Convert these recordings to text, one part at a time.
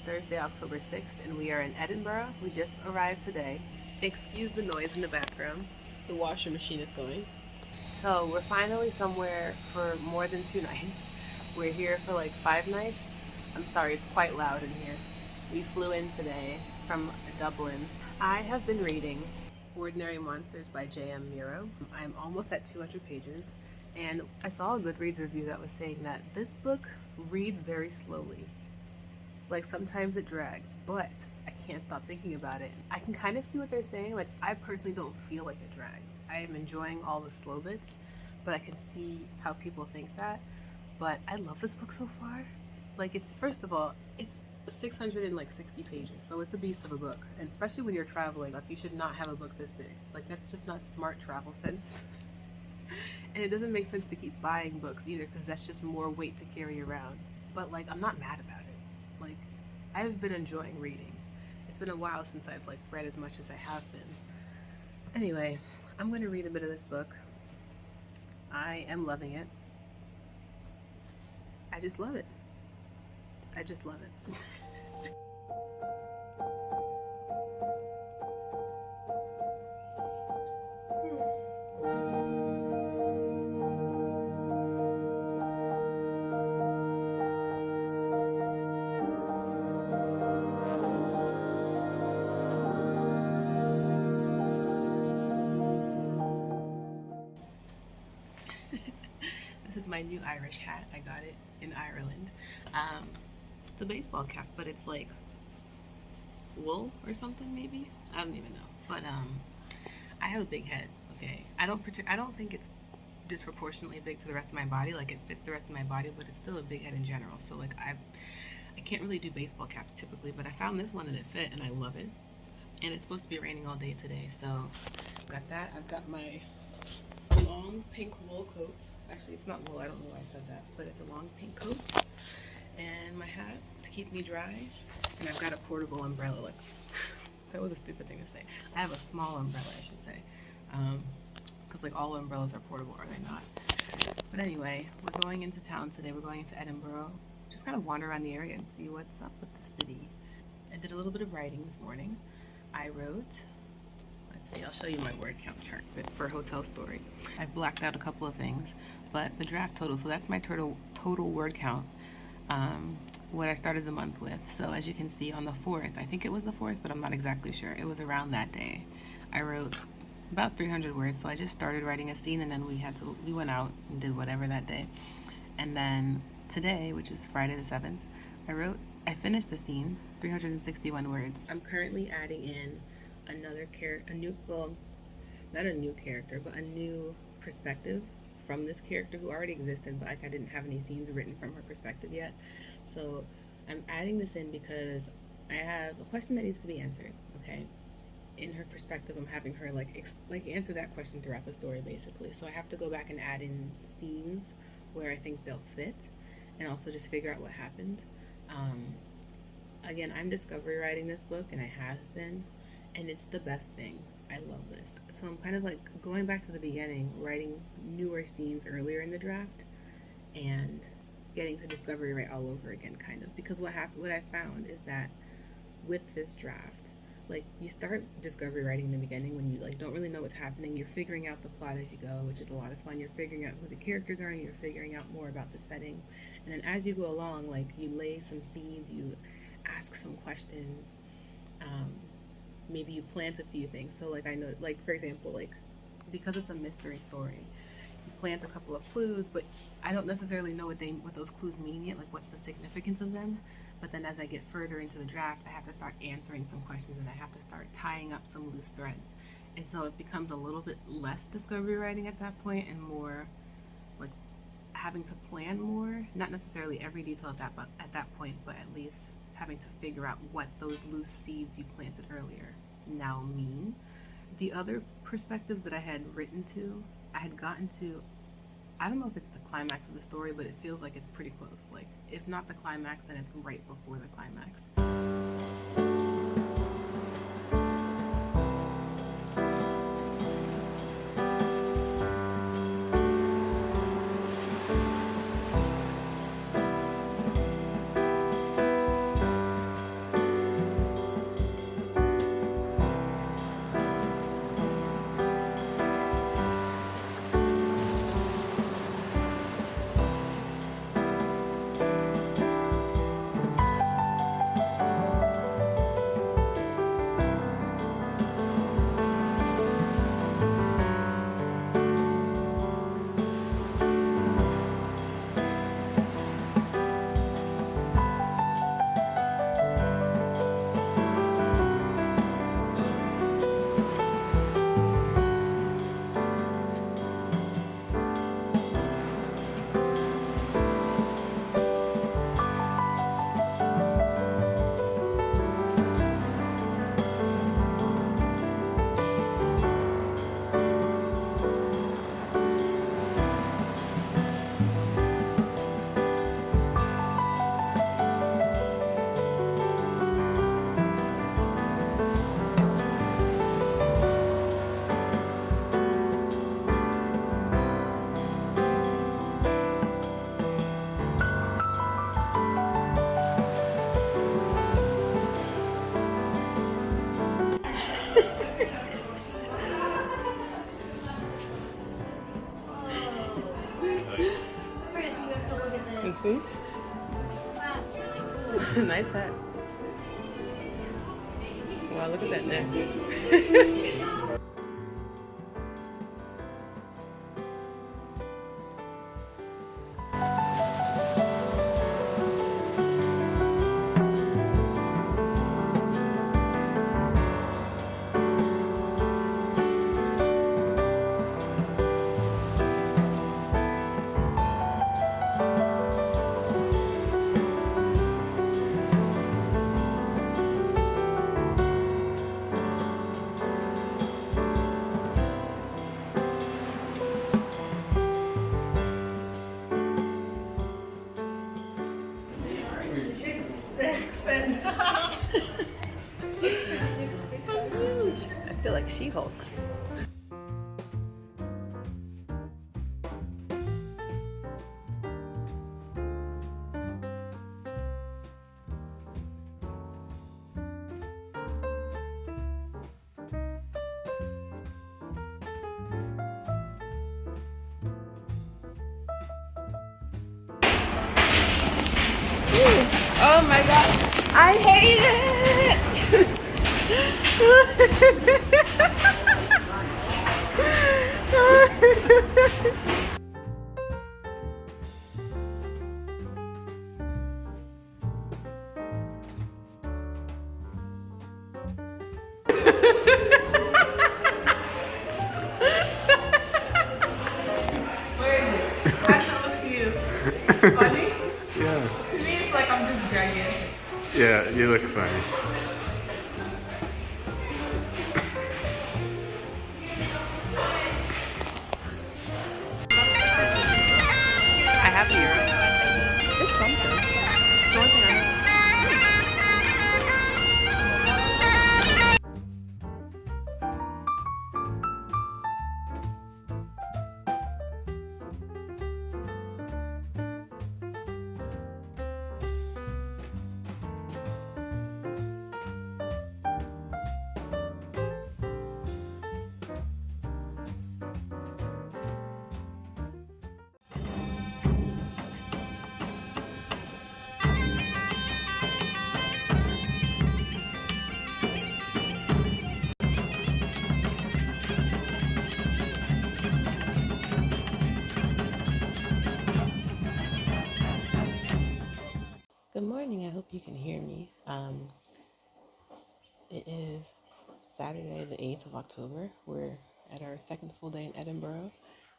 Thursday, October 6th, and we are in Edinburgh. We just arrived today. Excuse the noise in the background. The washer machine is going. So we're finally somewhere for more than 2 nights. We're here for like 5 nights. I'm sorry, it's quite loud in here. We flew in today from Dublin. I have been reading Ordinary Monsters by J.M. Miro. I'm almost at 200 pages, and I saw a Goodreads review that was saying that this book reads very slowly. Like sometimes it drags, but I can't stop thinking about it. I can kind of see what they're saying. Like I personally don't feel like it drags. I am enjoying all the slow bits, but I can see how people think that. But I love this book so far. Like it's, first of all, it's 660 pages, so it's a beast of a book. And especially when you're traveling, like you should not have a book this big. Like that's just not smart travel sense. And it doesn't make sense to keep buying books either, because that's just more weight to carry around. But like I'm not mad about it. Like I've been enjoying reading. It's been a while since I've like read as much as I have been. Anyway, I'm going to read a bit of this book. I am loving it. I just love it. I just love it. This is my new Irish hat. I got it in Ireland. It's a baseball cap, but it's like wool or something maybe. I don't even know. But I have a big head. Okay, I don't think it's disproportionately big to the rest of my body. Like it fits the rest of my body, but it's still a big head in general. So like I can't really do baseball caps typically, but I found this one that it fit, and I love it. And it's supposed to be raining all day today, so got that. I've got my long pink wool coat. Actually, it's not wool. I don't know why I said that, but it's a long pink coat. And my hat to keep me dry. And I've got a portable umbrella. Like that was a stupid thing to say. I have a small umbrella, I should say, because like all umbrellas are portable, are they not? But anyway, we're going into town today. We're going into Edinburgh. Just kind of wander around the area and see what's up with the city. I did a little bit of writing this morning. I wrote, let's see, I'll show you my word count chart for Hotel Story. I've blacked out a couple of things, but the draft total, so that's my total word count, what I started the month with. So as you can see on the 4th, I think it was the 4th, but I'm not exactly sure. It was around that day. I wrote about 300 words, so I just started writing a scene, and then we went out and did whatever that day. And then today, which is Friday the 7th, I finished the scene, 361 words. I'm currently adding in another not a new character, but a new perspective from this character who already existed, but like I didn't have any scenes written from her perspective yet. So I'm adding this in because I have a question that needs to be answered, okay? In her perspective, I'm having her like answer that question throughout the story, basically. So I have to go back and add in scenes where I think they'll fit, and also just figure out what happened. Again, I'm discovery writing this book, and I have been, and it's the best thing. I love this. So I'm kind of like going back to the beginning, writing newer scenes earlier in the draft, and getting to discovery write all over again, kind of. Because what I found is that with this draft, like you start discovery writing in the beginning when you like don't really know what's happening. You're figuring out the plot as you go, which is a lot of fun. You're figuring out who the characters are, and you're figuring out more about the setting. And then as you go along, like you lay some seeds, you ask some questions, maybe you plant a few things. So like I know, like for example, like because it's a mystery story, you plant a couple of clues, but I don't necessarily know what those clues mean yet, like what's the significance of them. But then as I get further into the draft, I have to start answering some questions, and I have to start tying up some loose threads. And so it becomes a little bit less discovery writing at that point, and more like having to plan more, not necessarily every detail at that point, but at least having to figure out what those loose seeds you planted earlier now mean. The other perspectives that I had gotten to, I don't know if it's the climax of the story, but it feels like it's pretty close. Like, if not the climax, then it's right before the climax. Chris, you have to look at this. See? Wow, it's really cool. Nice hat. Wow, look at that neck. I feel like She-Hulk. Oh my god, I hate it! Where are you? How does it look to you? Funny? Yeah. To me, it's like I'm just gigantic. Yeah, you look funny. I have here. It's something. It's the only thing I have. Good morning. I hope you can hear me. It is Saturday, the 8th of October. We're at our second full day in Edinburgh,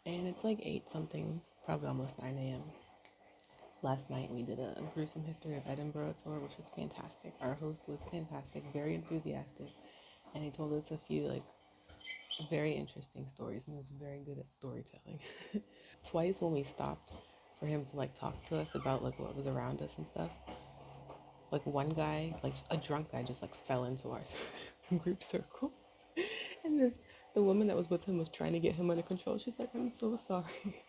and it's like 8 something, probably almost 9 a.m. Last night we did a gruesome history of Edinburgh tour, which was fantastic. Our host was fantastic, very enthusiastic, and he told us a few like very interesting stories, and he was very good at storytelling. Twice when we stopped for him to like talk to us about like what was around us and stuff, like one guy, like a drunk guy, just like fell into our group circle, and the woman that was with him was trying to get him under control. She's like, I'm so sorry.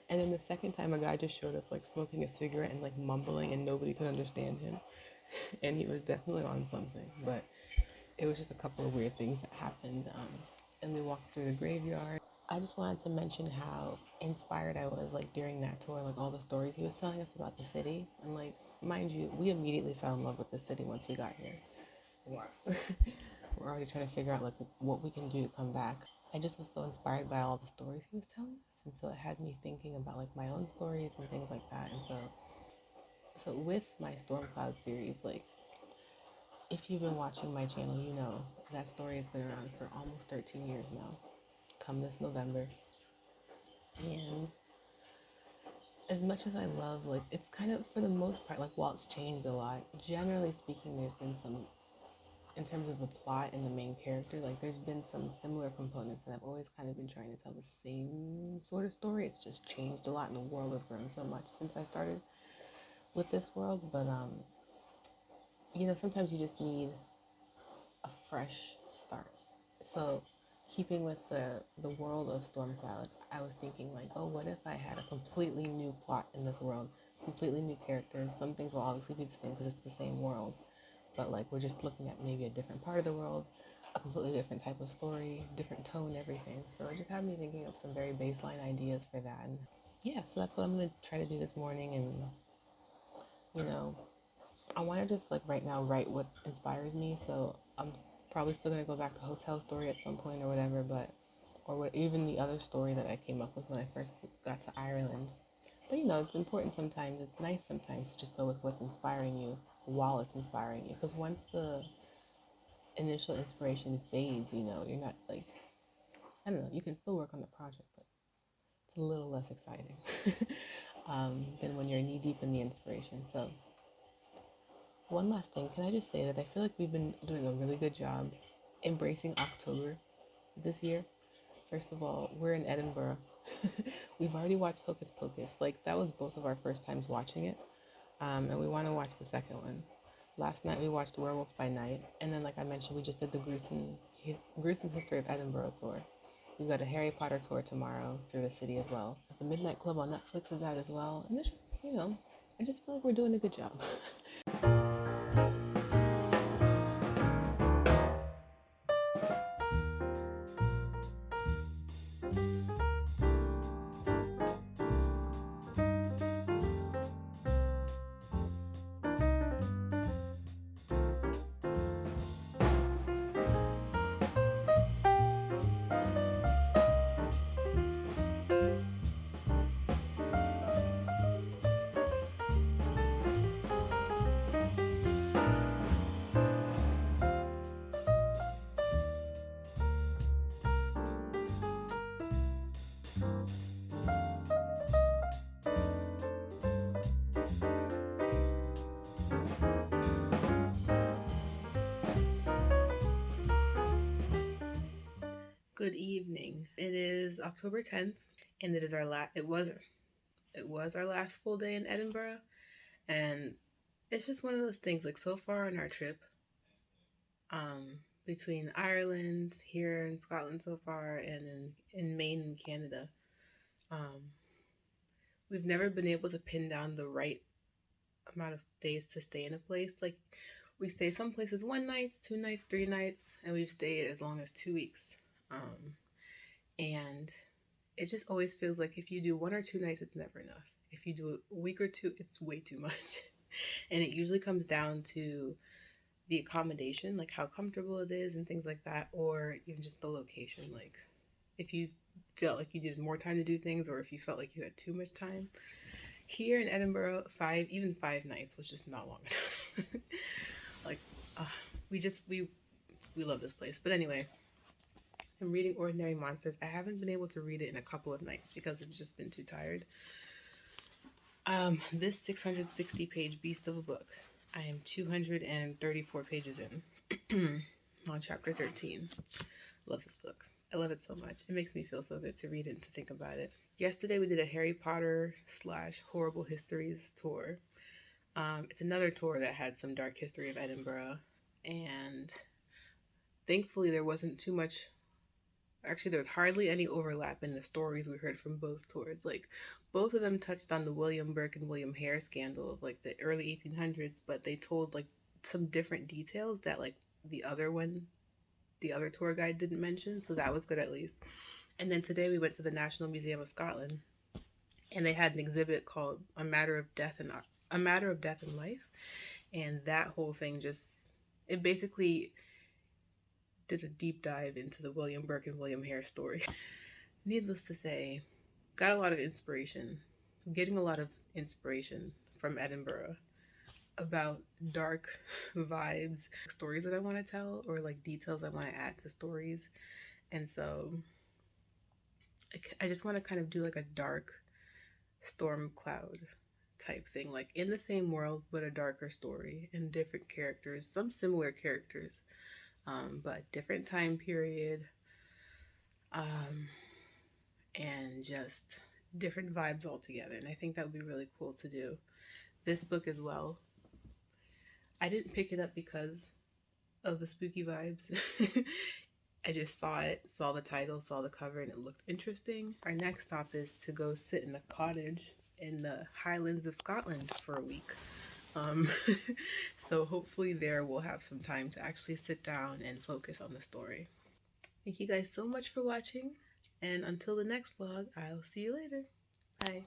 And then the second time a guy just showed up like smoking a cigarette and like mumbling, and nobody could understand him, and he was definitely on something. But it was just a couple of weird things that happened, and we walked through the graveyard. I just wanted to mention how inspired I was like during that tour, like all the stories he was telling us about the city. And like, mind you, we immediately fell in love with the city once we got here. We're already trying to figure out like what we can do to come back. I just was so inspired by all the stories he was telling us, and so it had me thinking about like my own stories and things like that. And so with my Storm Cloud series, like if you've been watching my channel, you know that story has been around for almost 13 years now, come this November. And as much as I love, like, it's kind of, for the most part, like, while it's changed a lot, generally speaking, there's been some, in terms of the plot and the main character, like, there's been some similar components, and I've always kind of been trying to tell the same sort of story. It's just changed a lot, and the world has grown so much since I started with this world. But, you know, sometimes you just need a fresh start. So keeping with the world of Stormcloud, I was thinking like, oh, what if I had a completely new plot in this world, completely new characters? Some things will obviously be the same because it's the same world, but like we're just looking at maybe a different part of the world. a completely different type of story, different tone, everything. So it just had me thinking of some very baseline ideas for that. And yeah, so that's what I'm gonna try to do this morning. And you know, I want to just like right now write what inspires me. So I'm probably still gonna go back to Hotel Story at some point or whatever, but or what, even the other story that I came up with when I first got to Ireland. But you know, it's important sometimes. It's nice sometimes to just go with what's inspiring you while it's inspiring you, because once the initial inspiration fades, you know, you're not like, I don't know, you can still work on the project, but it's a little less exciting than when you're knee deep in the inspiration. So one last thing, can I just say that I feel like we've been doing a really good job embracing October this year. First of all, we're in Edinburgh. We've already watched Hocus Pocus. Like, that was both of our first times watching it. And we want to watch the second one. Last night we watched Werewolf by Night. And then, like I mentioned, we just did the gruesome History of Edinburgh tour. We've got a Harry Potter tour tomorrow through the city as well. The Midnight Club on Netflix is out as well. And it's just, you know, I just feel like we're doing a good job. Good evening. It is October 10th, and it is our last. It was our last full day in Edinburgh, and it's just one of those things. Like, so far on our trip, between Ireland, here in Scotland so far, and in Maine and Canada, um, we've never been able to pin down the right amount of days to stay in a place. Like, we stay some places 1 night, 2 nights, 3 nights, and we've stayed as long as 2 weeks. And it just always feels like if you do 1 or 2 nights, it's never enough. If you do a week or two, it's way too much. And it usually comes down to the accommodation, like how comfortable it is and things like that, or even just the location. Like, if you felt like you needed more time to do things, or if you felt like you had too much time. Here in Edinburgh, even 5 nights was just not long enough. Like, we love this place. But anyway, I'm reading Ordinary Monsters. I haven't been able to read it in a couple of nights because I've just been too tired. This 660-page beast of a book. I am 234 pages in on chapter 13. Love this book. I love it so much. It makes me feel so good to read it and to think about it. Yesterday we did a Harry Potter / Horrible Histories tour. It's another tour that had some dark history of Edinburgh, and thankfully there wasn't too much. Actually, there was hardly any overlap in the stories we heard from both tours. Like, both of them touched on the William Burke and William Hare scandal of like the early 1800s, but they told like some different details that like the other tour guide didn't mention. So that was good at least. And then today we went to the National Museum of Scotland, and they had an exhibit called A Matter of Death and Life, and that whole thing it basically did a deep dive into the William Burke and William Hare story. Needless to say, got a lot of inspiration, getting a lot of inspiration from Edinburgh about dark vibes, stories that I want to tell, or like details I want to add to stories. And so I just want to kind of do like a dark storm cloud type thing, like in the same world, but a darker story and different characters, some similar characters, but different time period, and just different vibes altogether. And I think that would be really cool to do. This book as well, I didn't pick it up because of the spooky vibes. I just saw the title, saw the cover, and it looked interesting. Our next stop is to go sit in a cottage in the Highlands of Scotland for a week. Um, so hopefully there we'll have some time to actually sit down and focus on the story. Thank you guys so much for watching, and until the next vlog, I'll see you later. Bye.